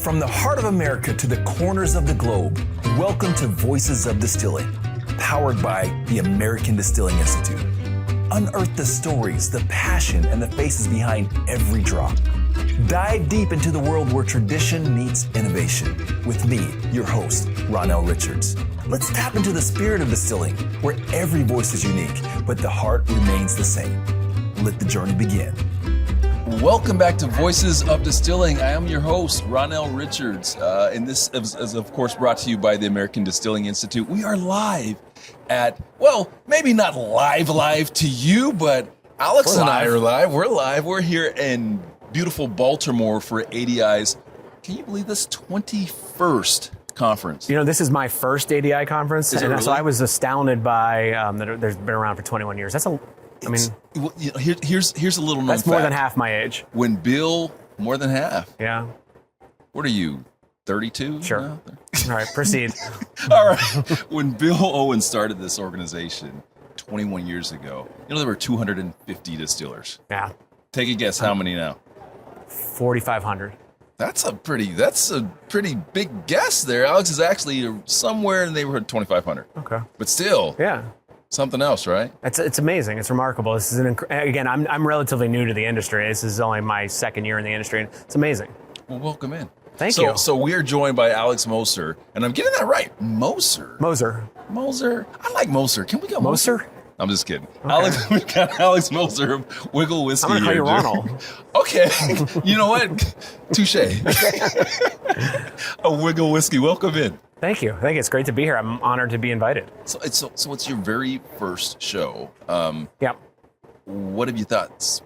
From the heart of America to the corners of the globe, welcome to Voices of Distilling, powered by the American Distilling Institute. Unearth the stories, the passion, and the faces behind every drop. Dive deep into the world where tradition meets innovation. With me, your host, Ronnell Richards. Let's tap into the spirit of distilling, where every voice is unique, but the heart remains the same. Let the journey begin. Welcome back to Voices of Distilling. I am your host, Ronnell Richards, and this is, of course, brought to you by the American Distilling Institute. We are live at, well, maybe not live to you, but Alex and I are live. We're live. We're here in beautiful Baltimore for ADI's, can you believe this, 21st conference? You know, this is my first ADI conference, and really? So I was astounded by that there's been around for 21 years. Here's a little known that's more fact. Than half my age. When Bill, more than half. Yeah. What are you, 32? Sure. No? All right, proceed. All right. When Bill Owen started this organization 21 years ago, you know, there were 250 distillers. Yeah. Take a guess, how many now? 4,500. That's a pretty big guess there. Alex is actually somewhere in the neighborhood of 2,500. Okay. But still. Yeah. Something else, right? It's amazing. It's remarkable. This is again, I'm relatively new to the industry. This is only my second year in the industry, and it's amazing. Well, welcome in. Thank you. So we are joined by Alex Moser, and I'm getting that right. Moser. I like Moser. Can we go Moser? I'm just kidding. Okay. We've got Alex Moser of Wigle Whiskey. I'm going to call you Ronnell. Okay. You know what? Touche. A Wigle Whiskey. Welcome in. Thank you. It's great to be here. I'm honored to be invited. So it's your very first show. Yeah. What have you thought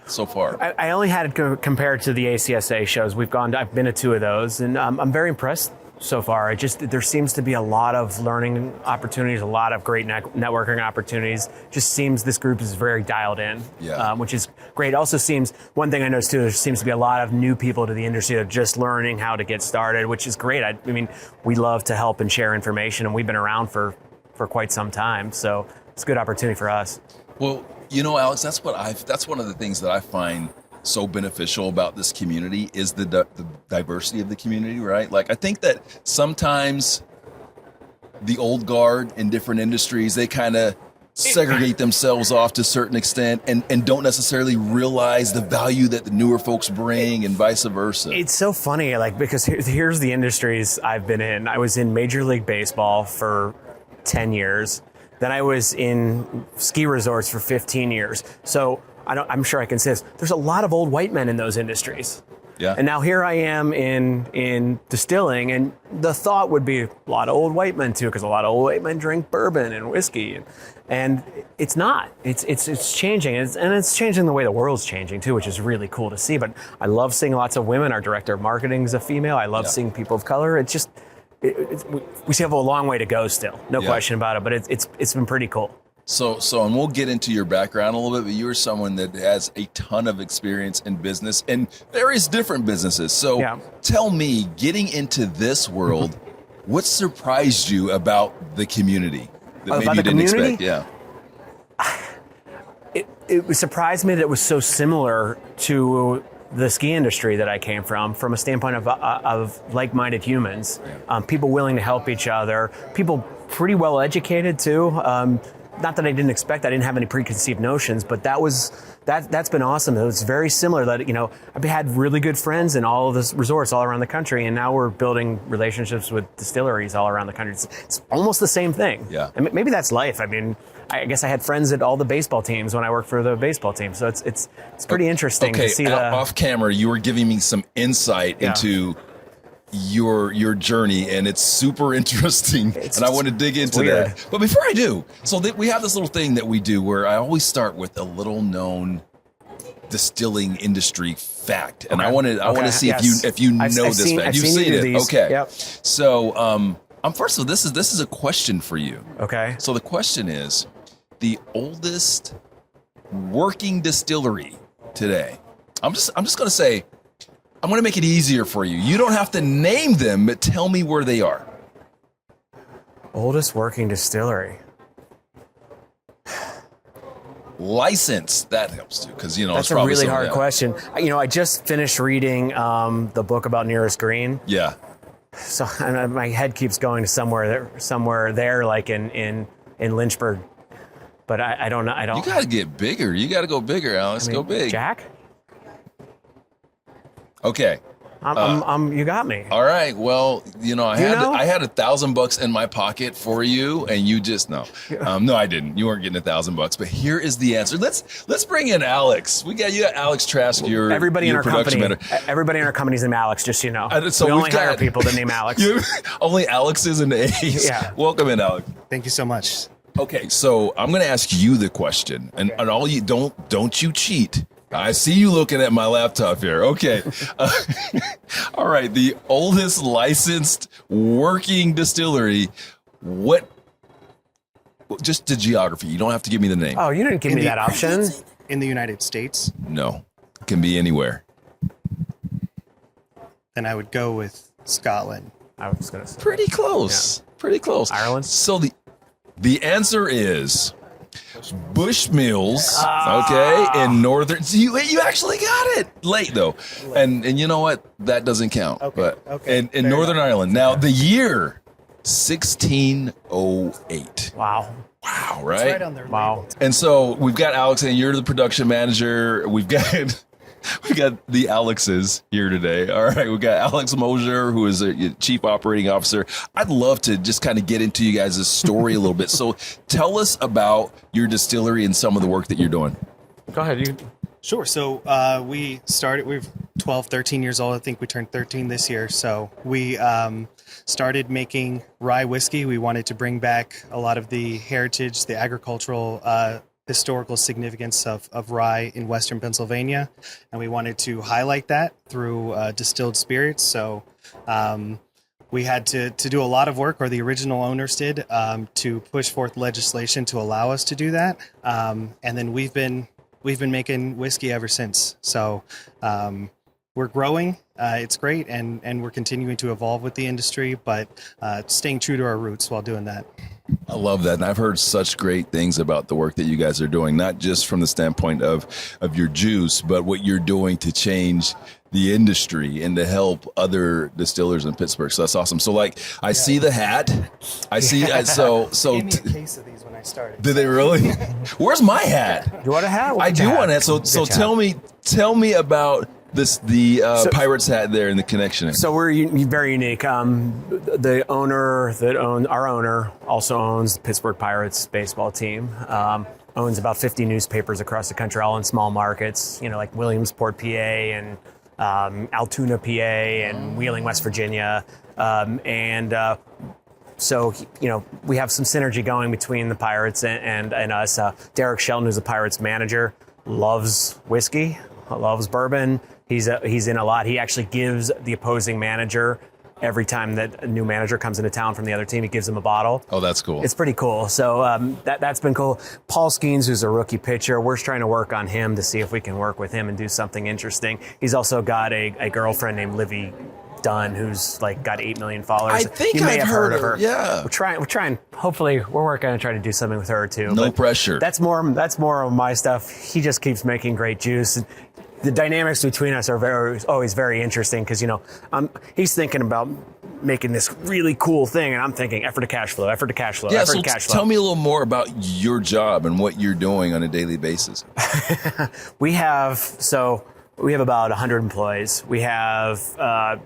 so far? I only had it compared to the ACSA shows. I've been to two of those, and I'm very impressed so far. There seems to be a lot of learning opportunities, a lot of great networking opportunities. Just seems this group is very dialed in, which is great. Also seems, one thing I noticed too, there seems to be a lot of new people to the industry that are just learning how to get started, which is great. I mean, we love to help and share information, and we've been around for quite some time, so it's a good opportunity for us. Well, you know, Alex, that's one of the things that I find so beneficial about this community is the diversity of the community, right? Like, I think that sometimes the old guard in different industries, they kind of segregate themselves off to a certain extent and don't necessarily realize the value that the newer folks bring and vice versa. It's so funny, like, because here's the industries I've been in. I was in Major League Baseball for 10 years. Then I was in ski resorts for 15 years. So I'm sure I can say this. There's a lot of old white men in those industries. Yeah. And now here I am in distilling, and the thought would be a lot of old white men too, because a lot of old white men drink bourbon and whiskey, and it's not. It's changing, and it's changing the way the world's changing too, which is really cool to see. But I love seeing lots of women. Our director of marketing is a female. I love seeing people of color. It's just we still have a long way to go still, no question about it. But it's been pretty cool. So, and we'll get into your background a little bit, but you're someone that has a ton of experience in business and various different businesses. So tell me, getting into this world, what surprised you about the community that maybe you didn't expect? Yeah. It surprised me that it was so similar to the ski industry that I came from a standpoint of like-minded humans, people willing to help each other, people pretty well educated too. Not that I didn't expect, I didn't have any preconceived notions, but that's been awesome. It was very similar that, you know, I've had really good friends in all of the resorts all around the country, and now we're building relationships with distilleries all around the country. It's almost the same thing. Yeah. And maybe that's life. I mean, I guess I had friends at all the baseball teams when I worked for the baseball team. So it's pretty interesting to see off camera, you were giving me some insight into your journey, and it's super interesting, and I want to dig into that. But before I do, we have this little thing that we do where I always start with a little known distilling industry fact, and I want to see if you know this fact. You've seen it, okay? Yep. So, first of all, this is a question for you. Okay. So the question is, the oldest working distillery today. I'm just going to say, I'm going to make it easier for you. You don't have to name them, but tell me where they are. Oldest working distillery. license, that helps too, because That's it's a probably really some of hard that. question. I just finished reading the book about Nearest Green, Yeah. so my head keeps going to somewhere there, like in Lynchburg. But I don't know. I don't. You got to get bigger. You got to go bigger, Alex. Go big. Jack. Okay. You got me. All right. Well, I had $1,000 in my pocket for you, and you just no. No, I didn't. You weren't getting $1,000. But here is the answer. Let's bring in Alex. You got Alex Trask. Everybody in our production company. manager. Everybody in our company's named Alex. Just so you know. So we we've only hire got- people that name Alex. Only Alex's and A's. Yeah. Welcome in, Alex. Thank you so much. Okay, so I'm going to ask you the question, and all you don't you cheat. I see you looking at my laptop here. Okay. All right. The oldest licensed working distillery. Just the geography. You don't have to give me the name. Oh, you didn't give me that option. In the United States, No. It can be anywhere. then I would go with Scotland. I was going to say. Pretty close. Pretty close. Ireland? So the answer is Bushmills, okay, in northern. So you actually got it late though, and you know what? That doesn't count. Okay, But okay, in fair Northern enough. Ireland. Now the year 1608. Wow. Wow, It's right? right on their Wow. label. And so we've got Alex, and you're the production manager. We've got the Alexes here today. All right, we've got Alex Moser, who is a chief operating officer. I'd love to just kind of get into you guys' story a little bit. So tell us about your distillery and some of the work that you're doing. Go ahead. Sure. So we're 12, 13 years old. I think we turned 13 this year. So we started making rye whiskey. We wanted to bring back a lot of the heritage, the agricultural historical significance of rye in Western Pennsylvania. And we wanted to highlight that through distilled spirits. So we had to do a lot of work, or the original owners did, to push forth legislation to allow us to do that. And then we've been making whiskey ever since. So we're growing. It's great. And we're continuing to evolve with the industry, but staying true to our roots while doing that. I love that. And I've heard such great things about the work that you guys are doing, not just from the standpoint of your juice, but what you're doing to change the industry and to help other distillers in Pittsburgh. So that's awesome. So I see the hat. I see. So Gave me a case of these when I started. did they really? Where's my hat? You want a hat? I do want that. So Get tell me about the So- Pirates hat there and the connection. So we're very unique. The owner our owner also owns the Pittsburgh Pirates baseball team. Owns about 50 newspapers across the country, all in small markets. Like Williamsport, PA, and Altoona, PA, and Wheeling, West Virginia, So, we have some synergy going between the Pirates and us. Derek Shelton, who's the Pirates manager, loves whiskey, loves bourbon. He's in a lot. He actually gives the opposing manager, every time that a new manager comes into town from the other team, he gives them a bottle. Oh, that's cool. It's pretty cool. So that's been cool. Paul Skeens, who's a rookie pitcher, we're trying to work on him to see if we can work with him and do something interesting. He's also got a girlfriend named Livy Dunn, who's got 8 million followers. I think you may I've have heard of her. Yeah. We're trying. Hopefully, we're working on trying to do something with her too. No But pressure. That's more of my stuff. He just keeps making great juice. The dynamics between us are always very interesting because he's thinking about making this really cool thing, and I'm thinking effort to cash flow. Yeah, so tell me a little more about your job and what you're doing on a daily basis. We have about 100 employees. We have the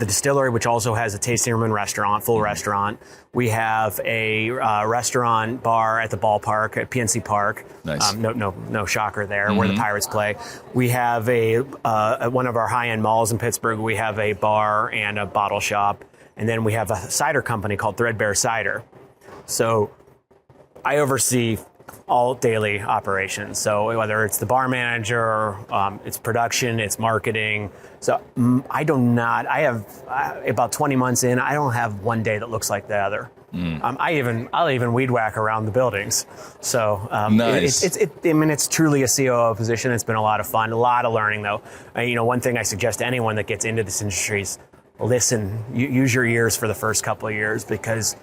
distillery, which also has a tasting room and restaurant, full restaurant. We have a restaurant bar at the ballpark at PNC Park. Nice. No shocker there, where the Pirates play. We have at one of our high-end malls in Pittsburgh. We have a bar and a bottle shop, and then we have a cider company called Threadbare Cider. So I oversee all daily operations. So whether it's the bar manager, it's production, it's marketing. So I have about 20 months in, I don't have one day that looks like the other. I'll even weed whack around the buildings. So Nice. it's truly a COO position. It's been a lot of fun, a lot of learning though. One thing I suggest to anyone that gets into this industry is listen, use your ears for the first couple of years because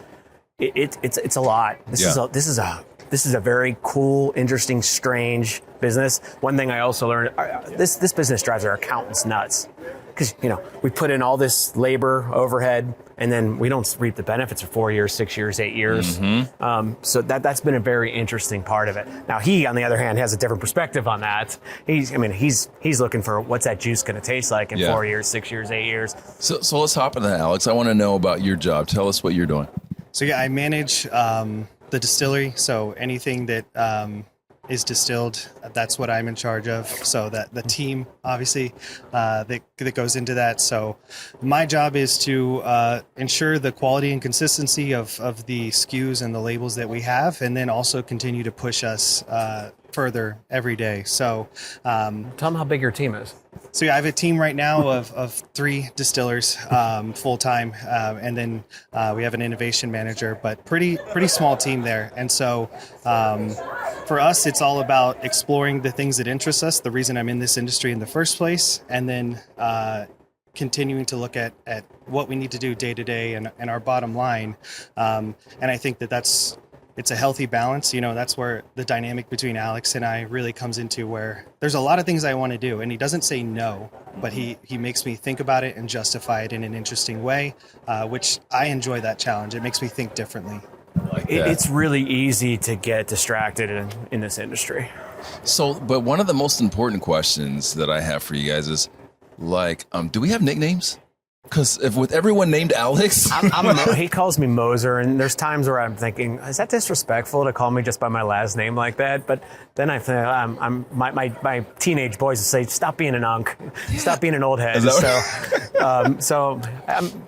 it's a lot. This is a this is a very cool, interesting, strange business. One thing I also learned, this business drives our accountants nuts. Because, we put in all this labor, overhead, and then we don't reap the benefits for 4 years, 6 years, 8 years. So that's been a very interesting part of it. Now, he, on the other hand, has a different perspective on that. He's looking for what's that juice going to taste like in 4 years, 6 years, 8 years. So let's hop into that, Alex. I want to know about your job. Tell us what you're doing. So I manage the distillery. So anything that is distilled, that's what I'm in charge of. So that the team, obviously, that goes into that. So my job is to ensure the quality and consistency of the SKUs and the labels that we have, and then also continue to push us further every day. So tell them how big your team is. So I have a team right now of 3 distillers full time, and then we have an innovation manager, but pretty small team there. And so for us, it's all about exploring the things that interest us, the reason I'm in this industry in the first place, and then continuing to look at what we need to do day to day and our bottom line. And I think it's a healthy balance. That's where the dynamic between Alex and I really comes into, where there's a lot of things I want to do, and he doesn't say no, but he makes me think about it and justify it in an interesting way, which I enjoy that challenge. It makes me think differently. It's really easy to get distracted in this industry. So, but one of the most important questions that I have for you guys is, do we have nicknames? Because with everyone named Alex, he calls me Moser, and there's times where I'm thinking, is that disrespectful to call me just by my last name like that? But then I think my teenage boys say, stop being an unk, stop being an old head. So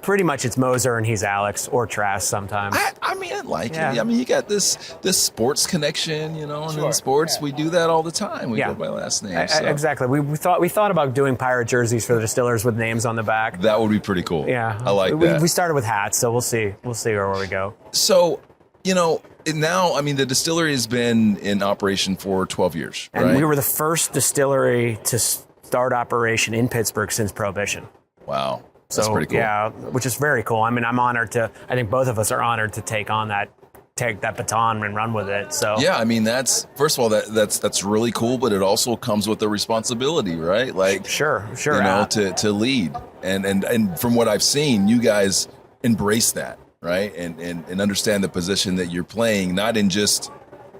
pretty much it's Moser and he's Alex, or Trask sometimes. I like it. I mean, you got this sports connection, and in sports we do that all the time. We go by last name. Exactly. We thought about doing pirate jerseys for the distillers with names on the back. That would be pretty cool. Yeah, I like that. We started with hats, so we'll see where we go. So, now, the distillery has been in operation for 12 years, and right? we were the first distillery to start operation in Pittsburgh since Prohibition. Wow, that's pretty cool. Yeah, which is very cool. I'm honored to. I think both of us are honored to take that baton and run with it. So yeah, that's first of all that's really cool, but it also comes with the responsibility, right? Sure, to lead, and from what I've seen, you guys embrace that, right? And understand the position that you're playing, not in just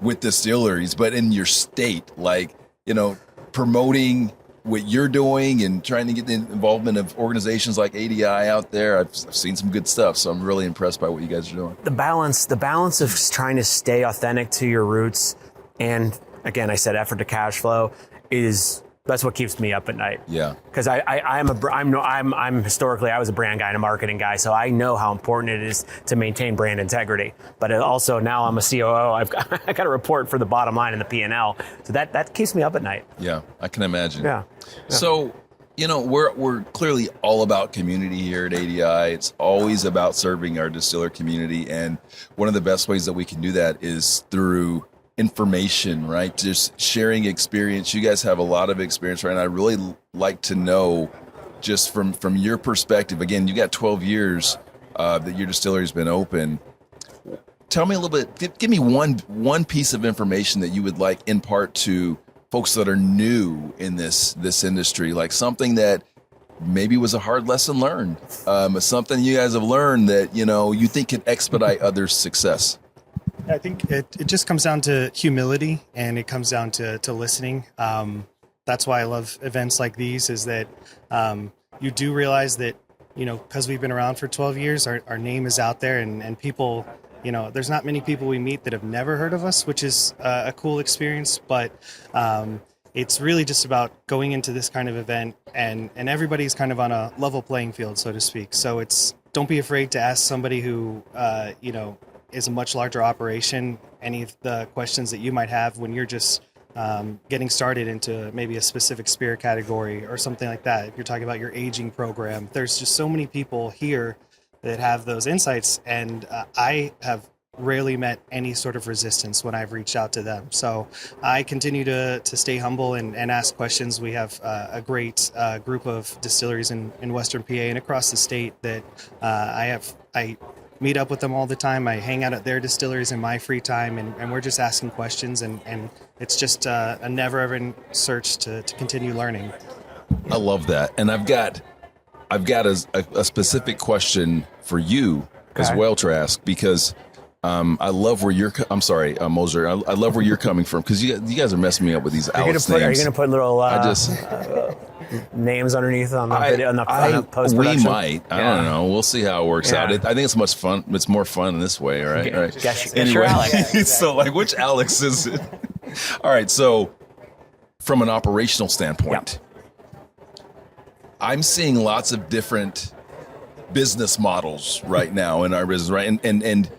with distilleries, but in your state, promoting what you're doing and trying to get the involvement of organizations like ADI out there. I've seen some good stuff, so I'm really impressed by what you guys are doing. The balance of trying to stay authentic to your roots, and again, I said effort to cash flow, that's what keeps me up at night. Yeah, because I'm historically I was a brand guy and a marketing guy, so I know how important it is to maintain brand integrity. But also now I'm a COO. I got to report for the bottom line and the P&L, so that keeps me up at night. Yeah, I can imagine. Yeah. So we're clearly all about community here at ADI. It's always about serving our distiller community, and one of the best ways that we can do that is through information, right? Just sharing experience. You guys have a lot of experience, right? And I really like to know, just from your perspective, again, you got 12 years that your distillery has been open. Tell me a little bit, give me one piece of information that you would like impart to folks that are new in this industry, like something that maybe was a hard lesson learned, something you guys have learned that, you think can expedite others' success. I think it just comes down to humility, and it comes down to listening. That's why I love events like these, is that you do realize that, because we've been around for 12 years, our name is out there, and people, there's not many people we meet that have never heard of us, which is a cool experience. But it's really just about going into this kind of event, and everybody's kind of on a level playing field, so to speak. So don't be afraid to ask somebody who, is a much larger operation any of the questions that you might have when you're just getting started into maybe a specific spirit category or something like that. If you're talking about your aging program, there's just so many people here that have those insights, and I have rarely met any sort of resistance when I've reached out to them. So I continue to stay humble and ask questions. We have a great group of distilleries in Western PA and across the state that I meet up with them all the time. I hang out at their distilleries in my free time, and we're just asking questions, and it's just a never-ending search to continue learning. I love that. And I've got a specific question for you as well, Trask, because I love where you're. I'm sorry, Moser. I love where you're coming from, because you guys are messing me up with these Alex names. Are you going to put little names underneath on the video, on the post-production? We might. I don't know. We'll see how it works out. I think it's much fun. It's more fun this way, right? All right. Guess your Alex. So, like, which Alex is it? All right. So, from an operational standpoint, I'm seeing lots of different business models right now in our business, right? And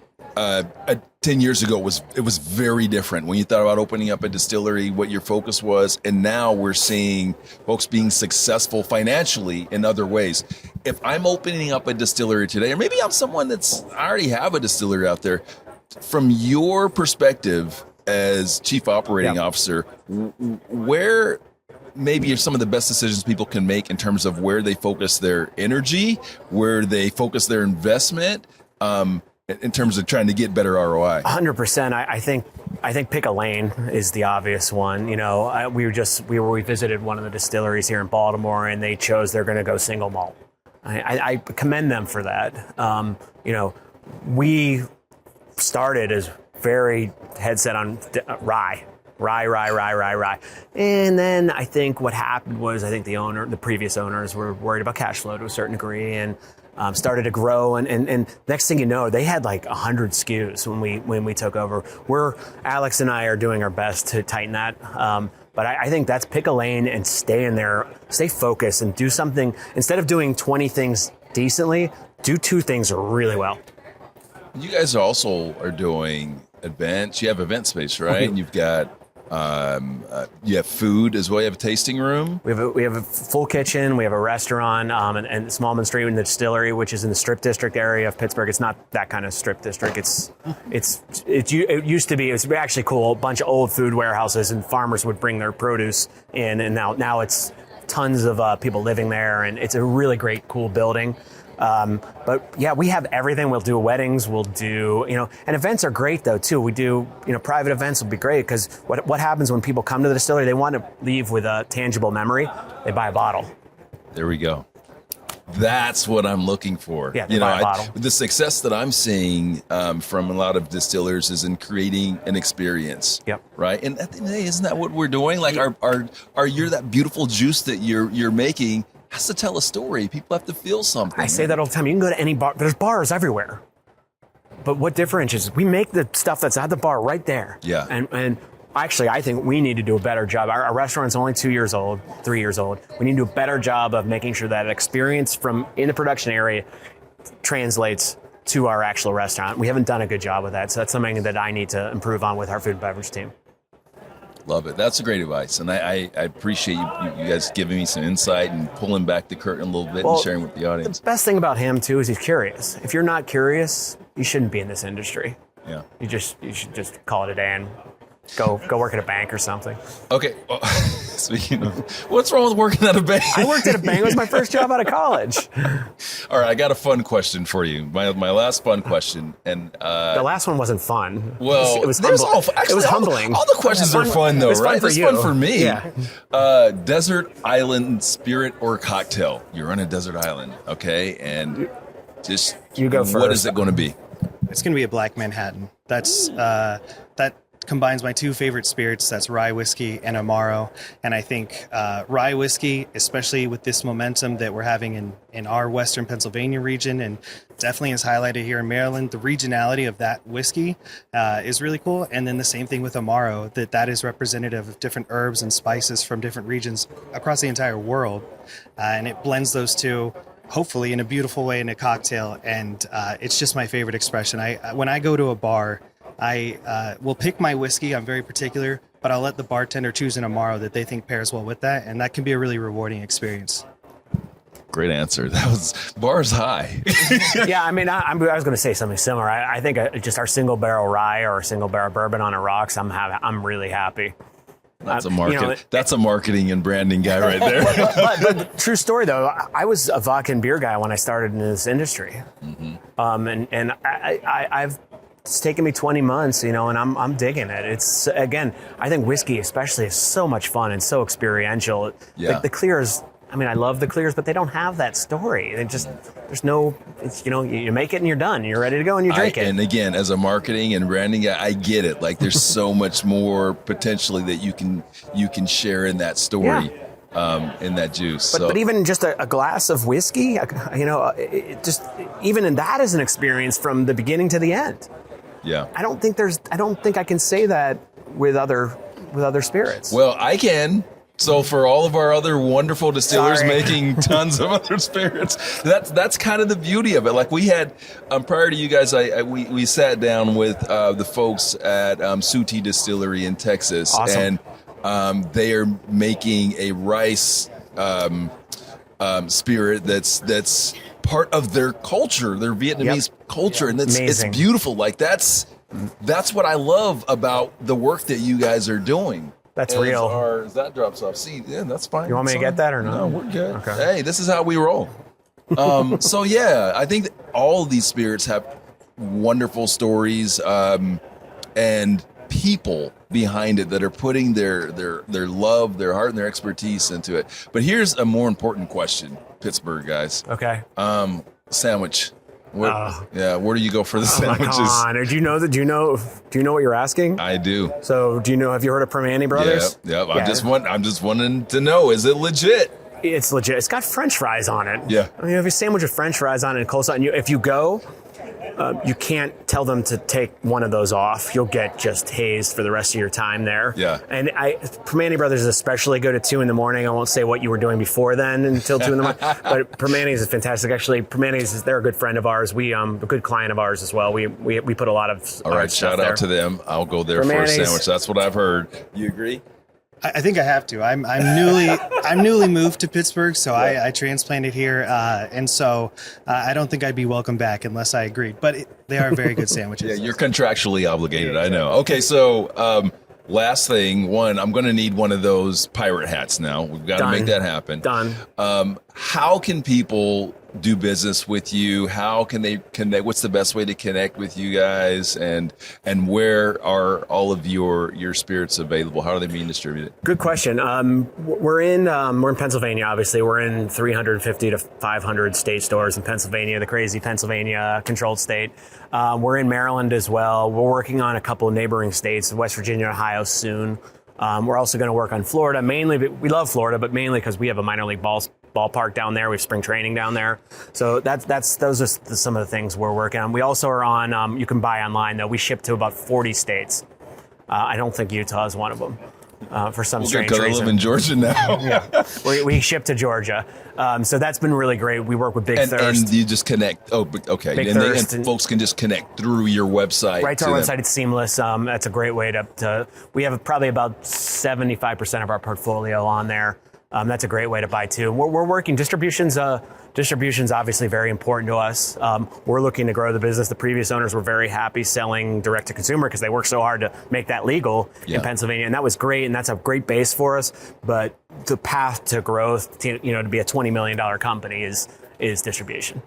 10 years ago, it was very different when you thought about opening up a distillery, what your focus was. And now we're seeing folks being successful financially in other ways. If I'm opening up a distillery today, or maybe I'm someone I already have a distillery out there, from your perspective as chief operating officer, where maybe are some of the best decisions people can make in terms of where they focus their energy, where they focus their investment, in terms of trying to get better ROI? 100%. I think pick a lane is the obvious one. You know, we visited one of the distilleries here in Baltimore, and they chose they're going to go single malt. I commend them for that. You know, we started as very headset on rye. And then I think what happened was the previous owners were worried about cash flow to a certain degree, and started to grow, and next thing you know, they had like 100 SKUs when we took over. Alex and I are doing our best to tighten that, but I think that's pick a lane and stay in there, stay focused, and do something. Instead of doing 20 things decently, do 2 things really well. You guys also are doing events. You have event space, right? And you've got you have food as well. You have a tasting room. We have a full kitchen. We have a restaurant, and Smallman Street in the distillery, which is in the Strip District area of Pittsburgh. It's not that kind of Strip District. It used to be. It was actually cool. A bunch of old food warehouses, and farmers would bring their produce in, and now it's tons of people living there, and it's a really great, cool building. But yeah, we have everything. We'll do weddings. We'll do, and events are great though too. We do, private events will be great, because what happens when people come to the distillery, they want to leave with a tangible memory. They buy a bottle. There we go. That's what I'm looking for. Yeah, buy a bottle. The success that I'm seeing from a lot of distillers is in creating an experience. Yep. Right. And at the end of the day, isn't that what we're doing? Like our you're that beautiful juice that you're making has to tell a story. People have to feel something. I say that all the time. You can go to any bar. There's bars everywhere. But what differentiates? We make the stuff that's at the bar right there. Yeah. And actually, I think we need to do a better job. Our restaurant's only 2 years old, 3 years old. We need to do a better job of making sure that experience from in the production area translates to our actual restaurant. We haven't done a good job with that. So that's something that I need to improve on with our food and beverage team. Love it. That's a great advice. And I appreciate you guys giving me some insight and pulling back the curtain a little bit and sharing with the audience. The best thing about him, too, is he's curious. If you're not curious, you shouldn't be in this industry. Yeah. You should just call it a day and go work at a bank or something. Okay. Well, speaking of, what's wrong with working at a bank? I worked at a bank. It was my first job out of college. All right. I got a fun question for you. My last fun question. And the last one wasn't fun. Well, it was humbling. All the questions are fun, though, right? It's fun for me. Yeah. Desert island spirit or cocktail? You're on a desert island, okay? And just you go first. What is it going to be? It's going to be a Black Manhattan. That combines my 2 favorite spirits. That's rye whiskey and Amaro. And I think rye whiskey, especially with this momentum that we're having in our Western Pennsylvania region, and definitely is highlighted here in Maryland, the regionality of that whiskey is really cool. And then the same thing with Amaro, that is representative of different herbs and spices from different regions across the entire world. And it blends those two, hopefully in a beautiful way, in a cocktail. And it's just my favorite expression. When I go to a bar, I will pick my whiskey. I'm very particular, but I'll let the bartender choose an Amaro that they think pairs well with that, and that can be a really rewarding experience. Great answer. That was bars high. Yeah, I mean, I was going to say something similar. I think just our single barrel rye or single barrel bourbon on a rocks, I'm really happy. That's a market. That's a marketing and branding guy right there. but true story though, I was a vodka and beer guy when I started in this industry. Mm-hmm. It's taken me 20 months, and I'm digging it. It's, again, I think whiskey especially is so much fun and so experiential. Yeah. The clears, I love the clears, but they don't have that story. There's no, you make it and you're done. You're ready to go and you drink it. And again, as a marketing and branding guy, I get it. Like there's so much more potentially that you can share in that story. Yeah. In that juice. But even just a glass of whiskey, even in that is an experience from the beginning to the end. Yeah. I don't think I can say that with other spirits. Well, I can. So for all of our other wonderful distillers Sorry. making tons of other spirits, that's kind of the beauty of it. Like we had prior to you guys, we sat down with the folks at Suti Distillery in Texas, Awesome. and they are making a rice spirit that's part of their culture, their Vietnamese culture, and it's Amazing. beautiful. Like that's what I love about the work that you guys are doing. That's real. As that drops off. See, yeah, that's fine. You want me to get that or not? No, we're good. Okay. Hey, this is how we roll. So yeah, I think that all of these spirits have wonderful stories and people behind it that are putting their love, their heart, and their expertise into it. But here's a more important question, Pittsburgh guys. Okay. Sandwich. Where do you go for the sandwiches? Come on. Do you know what you're asking? I do. So have you heard of Permane Brothers? Yeah. I'm just wanting to know, is it legit? It's legit. It's got French fries on it. Yeah. If you sandwich with French fries on it and coleslaw, and if you go, you can't tell them to take one of those off. You'll get just hazed for the rest of your time there. Yeah. And Permane Brothers is especially good at 2 a.m. I won't say what you were doing before then until 2 a.m. But Permane is fantastic. Actually, Permane they're a good friend of ours. We a good client of ours as well. We put a lot of all right. Shout out to them. I'll go there for a sandwich. That's what I've heard. You agree? I think I have to. I'm newly moved to Pittsburgh, so I transplanted here, and so I don't think I'd be welcome back unless I agreed. But they are very good sandwiches. Yeah, you're contractually obligated. I know. Okay, so last thing, I'm going to need one of those pirate hats now. We've got to make that happen. Done. How can people do business with you? How can they connect? What's the best way to connect with you guys? And where are all of your spirits available? How are they being distributed? Good question. We're in Pennsylvania. Obviously, we're in 350 to 500 state stores in Pennsylvania, the crazy Pennsylvania controlled state. We're in Maryland as well. We're working on a couple of neighboring states, West Virginia, Ohio soon. We're also going to work on Florida mainly. We love Florida, but mainly because we have a minor league ballpark down there. We have spring training down there. So those are some of the things we're working on. We also are on, you can buy online though. We ship to about 40 states. I don't think Utah is one of them for some strange reason. I live in Georgia now. Yeah. We ship to Georgia. So that's been really great. We work with Big Thirst. And you just connect. Oh, okay. Big And Thirst folks can just connect through your website. Right to our website. It's seamless. That's a great way to we have probably about 75% of our portfolio on there. That's a great way to buy too. We're working distribution's obviously very important to us. We're looking to grow the business. The previous owners were very happy selling direct to consumer because they worked so hard to make that legal in Pennsylvania, and that was great, and that's a great base for us. But the path to growth, to be a $20 million company is distribution.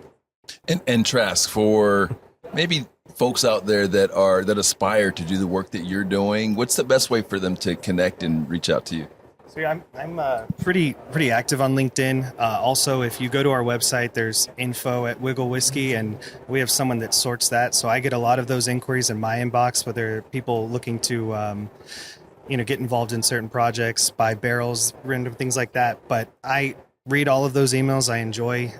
And Trask, for maybe folks out there that aspire to do the work that you're doing, what's the best way for them to connect and reach out to you? So yeah, I'm pretty active on LinkedIn. Also, if you go to our website, there's info at Wigle Whiskey, and we have someone that sorts that. So I get a lot of those inquiries in my inbox, whether people looking to, get involved in certain projects, buy barrels, random things like that. But I read all of those emails. I enjoy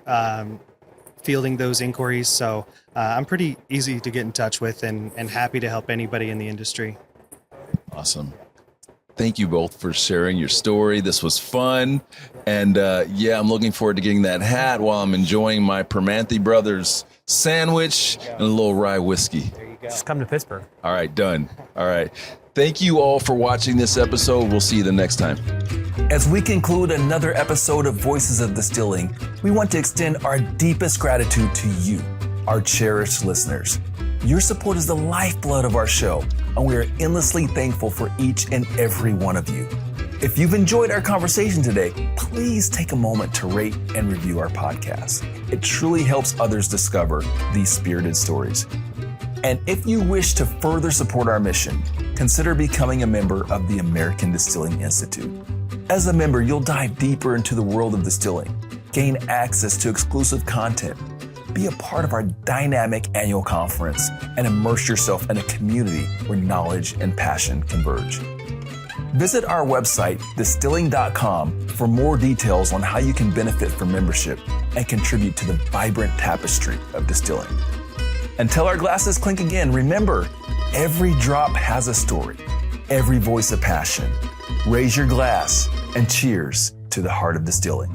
fielding those inquiries. So I'm pretty easy to get in touch with and happy to help anybody in the industry. Awesome. Thank you both for sharing your story. This was fun. And I'm looking forward to getting that hat while I'm enjoying my Permane Brothers sandwich and a little rye whiskey. There you go. Just come to Pittsburgh. All right, done. All right. Thank you all for watching this episode. We'll see you the next time. As we conclude another episode of Voices of Distilling, we want to extend our deepest gratitude to you, our cherished listeners. Your support is the lifeblood of our show, and we are endlessly thankful for each and every one of you. If you've enjoyed our conversation today, please take a moment to rate and review our podcast. It truly helps others discover these spirited stories. And if you wish to further support our mission, consider becoming a member of the American Distilling Institute. As a member, you'll dive deeper into the world of distilling, gain access to exclusive content, be a part of our dynamic annual conference, and immerse yourself in a community where knowledge and passion converge. Visit our website, distilling.com, for more details on how you can benefit from membership and contribute to the vibrant tapestry of distilling. Until our glasses clink again, remember, every drop has a story, every voice a passion. Raise your glass and cheers to the heart of distilling.